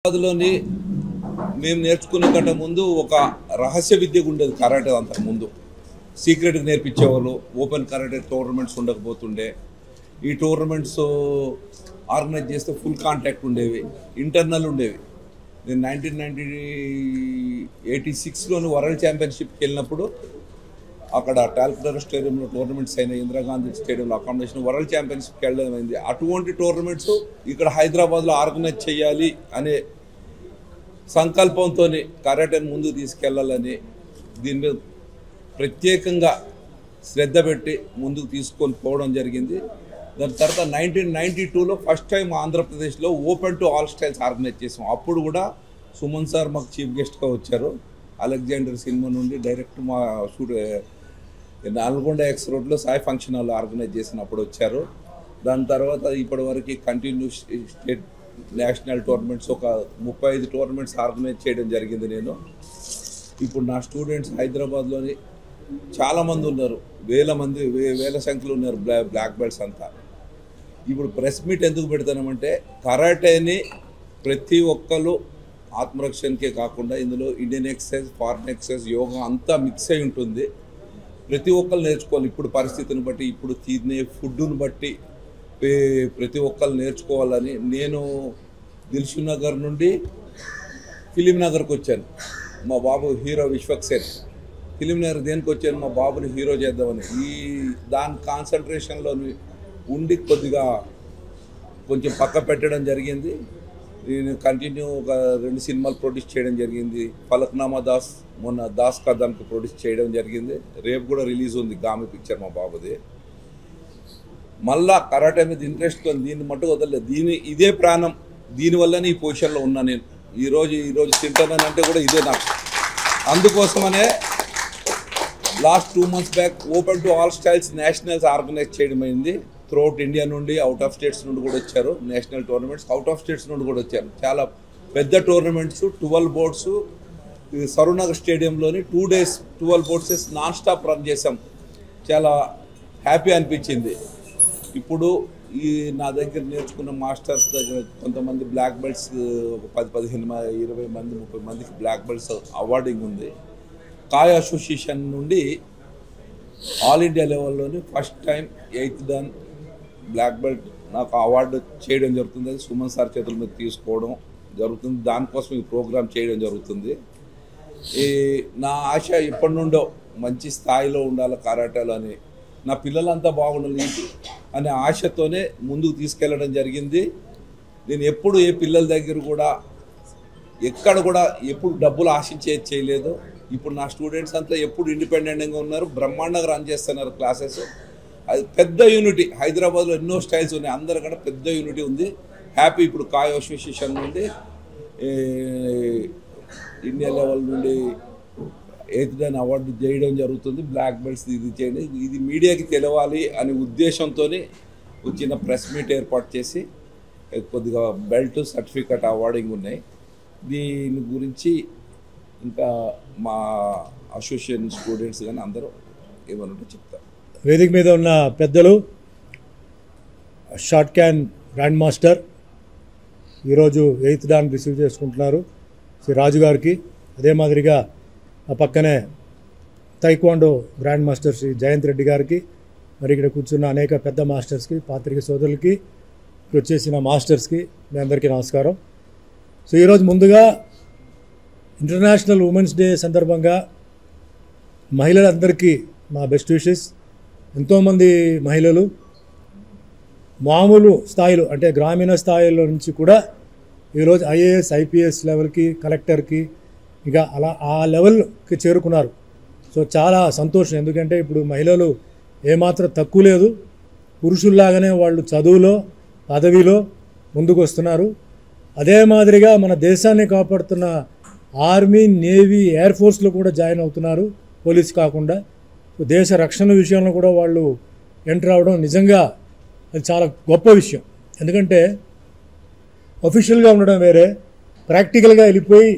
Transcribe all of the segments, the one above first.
లోని మేము నేర్చుకునే కంటే ముందు ఒక రహస్య విద్య ఉండేది కరాటే అంతకు ముందు సీక్రెట్గా నేర్పించేవాళ్ళు ఓపెన్ కరాటే టోర్నమెంట్స్ ఉండకపోతుండే ఈ టోర్నమెంట్స్ ఆర్గనైజ్ చేస్తే ఫుల్ కాంటాక్ట్ ఉండేవి ఇంటర్నల్ ఉండేవి నేను 1986లోని వరల్డ్ ఛాంపియన్షిప్కి వెళ్ళినప్పుడు అక్కడ టాల్కటోరా స్టేడియంలో టోర్నమెంట్స్ అయిన ఇందిరాగాంధీ స్టేడియంలో అకామిడేషన్ వరల్డ్ ఛాంపియన్షిప్కి వెళ్ళడం అయింది అటువంటి టోర్నమెంట్స్ ఇక్కడ హైదరాబాద్లో ఆర్గనైజ్ చేయాలి అనే సంకల్పంతో కరాటేని ముందుకు తీసుకెళ్లాలని దీని మీద ప్రత్యేకంగా శ్రద్ధ పెట్టి ముందుకు తీసుకొని పోవడం జరిగింది దాని తర్వాత 1992లో ఫస్ట్ టైం ఆంధ్రప్రదేశ్లో open to all styles organise చేసాం అప్పుడు కూడా సుమన్ సార్ మాకు చీఫ్ గెస్ట్గా వచ్చారు అలెగ్జాండర్ సినిమా నుండి డైరెక్ట్ మా నల్గొండ ఎక్స్ రోడ్లో సాయి ఫంక్షన్ హాల్ ఆర్గనైజ్ చేసినప్పుడు వచ్చారు దాని తర్వాత ఇప్పటి వరకు కంటిన్యూ స్టేట్ నేషనల్ టోర్నమెంట్స్ ఒక 35 టోర్నమెంట్స్ ఆర్గనైజ్ చేయడం జరిగింది నేను ఇప్పుడు నా స్టూడెంట్స్ హైదరాబాద్లోని చాలామంది ఉన్నారు వేల సంఖ్యలో ఉన్నారు బ్లాక్ బెల్ట్స్ అంతా ఇప్పుడు ప్రెస్ మీట్ ఎందుకు పెడతామంటే కరాటేని ప్రతి ఒక్కరు ఆత్మరక్షణకే కాకుండా ఇందులో Indian exercise foreign exercise yoga అంతా మిక్స్ అయి ఉంటుంది ప్రతి ఒక్కరు నేర్చుకోవాలి ఇప్పుడు పరిస్థితిని బట్టి ఇప్పుడు తినే ఫుడ్ని బట్టి ప్రతి ఒక్కరు నేర్చుకోవాలని నేను దిల్షుక్ నగర్ నుండి ఫిలిం నగర్కి వచ్చాను మా బాబు హీరో విశ్వక్సేన్ ఫిలిం నగర్ దేనికి వచ్చాను మా బాబుని హీరో చేద్దామని దాని కాన్సన్ట్రేషన్లో ఉండి కొద్దిగా కొంచెం పక్క పెట్టడం జరిగింది నేను కంటిన్యూ ఒక 2 సినిమాలు ప్రొడ్యూస్ చేయడం జరిగింది ఫలక్నామా దాస్ మొన్న దాస్ కథానికి ప్రొడ్యూస్ చేయడం జరిగింది రేపు కూడా రిలీజ్ ఉంది గామి పిక్చర్ మా బాబుది మళ్ళా కరాటే మీద ఇంట్రెస్ట్తో దీన్ని మట్టుకు వదలలేదు ఇదే ప్రాణం దీనివల్లనే ఈ పొజిషన్లో ఉన్నా నేను ఈరోజు తింటానంటే కూడా ఇదే నాకు అందుకోసమనే last 2 months back open to all styles nationals organise చేయడం అయింది త్రూఅవుట్ ఇండియా నుండి అవుట్ ఆఫ్ స్టేట్స్ నుండి కూడా వచ్చారు national tournaments out of states నుండి కూడా వచ్చారు చాలా పెద్ద టోర్నమెంట్స్ 12 బోర్డ్స్ సరూనగర్ స్టేడియంలోని 2 days 12 boards non stop run చేసాం చాలా హ్యాపీ అనిపించింది ఇప్పుడు నా దగ్గర నేర్చుకున్న మాస్టర్స్ దగ్గర కొంతమంది బ్లాక్ బెల్ట్స్ ఒక 10-15 20 మంది 30 మందికి బ్లాక్ బెల్ట్స్ అవార్డింగ్ ఉంది కాయ్ అసోసియేషన్ నుండి ఆల్ ఇండియా లెవెల్లోని first time 8th dan black belt నాకు అవార్డు చేయడం జరుగుతుంది అది సుమన్ సార్ చేతుల మీద తీసుకోవడం జరుగుతుంది దానికోసం ఈ ప్రోగ్రామ్ చేయడం జరుగుతుంది నా ఆశ ఎప్పటి నుండో మంచి స్థాయిలో ఉండాలి కరాటేలో అని నా పిల్లలంతా బాగుండాలి అనే ఆశతోనే ముందుకు తీసుకెళ్ళడం జరిగింది నేను ఎప్పుడు ఏ పిల్లల దగ్గర కూడా ఎక్కడ కూడా ఎప్పుడు డబ్బులు ఆశించేది చేయలేదు ఇప్పుడు నా స్టూడెంట్స్ అంతా ఎప్పుడు ఇండిపెండెంట్గా ఉన్నారు బ్రహ్మాండంగా రన్ చేస్తున్నారు క్లాసెస్ అది పెద్ద యూనిటీ హైదరాబాద్లో ఎన్నో స్టైల్స్ ఉన్నాయి అందరికన్నా పెద్ద యూనిటీ ఉంది హ్యాపీ ఇప్పుడు కాయ్ అసోసియేషన్ నుండి ఇండియా లెవెల్ నుండి 8th dan అవార్డు చేయడం జరుగుతుంది బ్లాక్ బెల్ట్స్ ఇది చేయండి ఇది మీడియాకి తెలవాలి అనే ఉద్దేశంతో చిన్న ప్రెస్ మీట్ ఏర్పాటు చేసి కొద్దిగా బెల్ట్ సర్టిఫికెట్ అవార్డింగ్ ఉన్నాయి దీని గురించి ఇంకా మా అసోసియేషన్ స్టూడెంట్స్ కానీ అందరూ ఏమన్నట్టు చెప్తారు వేదిక మీద ఉన్న పెద్దలు షార్ట్ క్యాన్ గ్రాండ్ మాస్టర్ ఈరోజు 8th dan రిసీవ్ చేసుకుంటున్నారు శ్రీ రాజు గారికి అదే మాదిరిగా ఆ పక్కనే taekwondo grand master Shri Jayanth Reddy గారికి మరి ఇక్కడ కూర్చున్న అనేక పెద్ద మాస్టర్స్కి పాత్రిక సోదరులకి వచ్చేసిన మాస్టర్స్కి మీ అందరికీ నమస్కారం సో ఈరోజు ముందుగా ఇంటర్నేషనల్ ఉమెన్స్ డే సందర్భంగా మహిళలందరికీ మా బెస్ట్ విషెస్ ఎంతోమంది మహిళలు మామూలు స్థాయిలో అంటే గ్రామీణ స్థాయిలో నుంచి కూడా ఈరోజు ఐఏఎస్ ఐపీఎస్ లెవెల్కి కలెక్టర్కి ఇక అలా ఆ లెవెల్కి చేరుకున్నారు సో చాలా సంతోషం ఎందుకంటే ఇప్పుడు మహిళలు ఏమాత్రం తక్కువ లేదు పురుషుల్లాగానే వాళ్ళు చదువులో పదవిలో ముందుకు వస్తున్నారు అదే మాదిరిగా మన దేశాన్ని కాపాడుతున్న ఆర్మీ నేవీ ఎయిర్ ఫోర్స్లో కూడా జాయిన్ అవుతున్నారు పోలీస్ కాకుండా సో దేశ రక్షణ విషయంలో కూడా వాళ్ళు ఎంటర్ అవ్వడం నిజంగా అది చాలా గొప్ప విషయం ఎందుకంటే అఫీషియల్గా ఉండడం వేరే ప్రాక్టికల్గా వెళ్ళిపోయి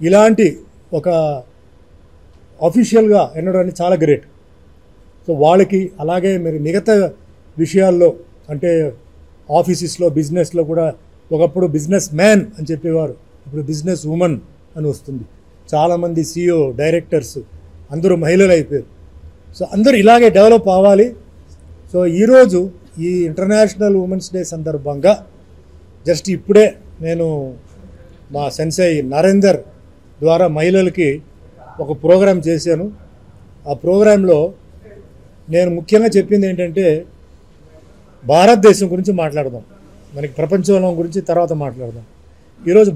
ఇలాంటి ఒక అఫీషియల్గా ఉండడానికి చాలా గ్రేట్ సో వాళ్ళకి అలాగే మరి మిగతా విషయాల్లో అంటే ఆఫీసెస్లో బిజినెస్లో కూడా ఒకప్పుడు బిజినెస్ మ్యాన్ అని చెప్పేవారు ఇప్పుడు బిజినెస్ ఉమెన్ అని వస్తుంది, చాలామంది CEO డైరెక్టర్స్ అందరూ మహిళలు అయిపోయారు. సో అందరూ ఇలాగే డెవలప్ అవ్వాలి. సో ఈరోజు ఈ ఇంటర్నేషనల్ ఉమెన్స్ డే సందర్భంగా జస్ట్ ఇప్పుడే నేను మా సెన్సై నరేందర్ ద్వారా మహిళలకి ఒక ప్రోగ్రాం చేశాను. ఆ ప్రోగ్రాంలో నేను ముఖ్యంగా చెప్పింది ఏంటంటే భారతదేశం గురించి మాట్లాడదాం, మనకి ప్రపంచం గురించి తర్వాత మాట్లాడదాం. ఈరోజు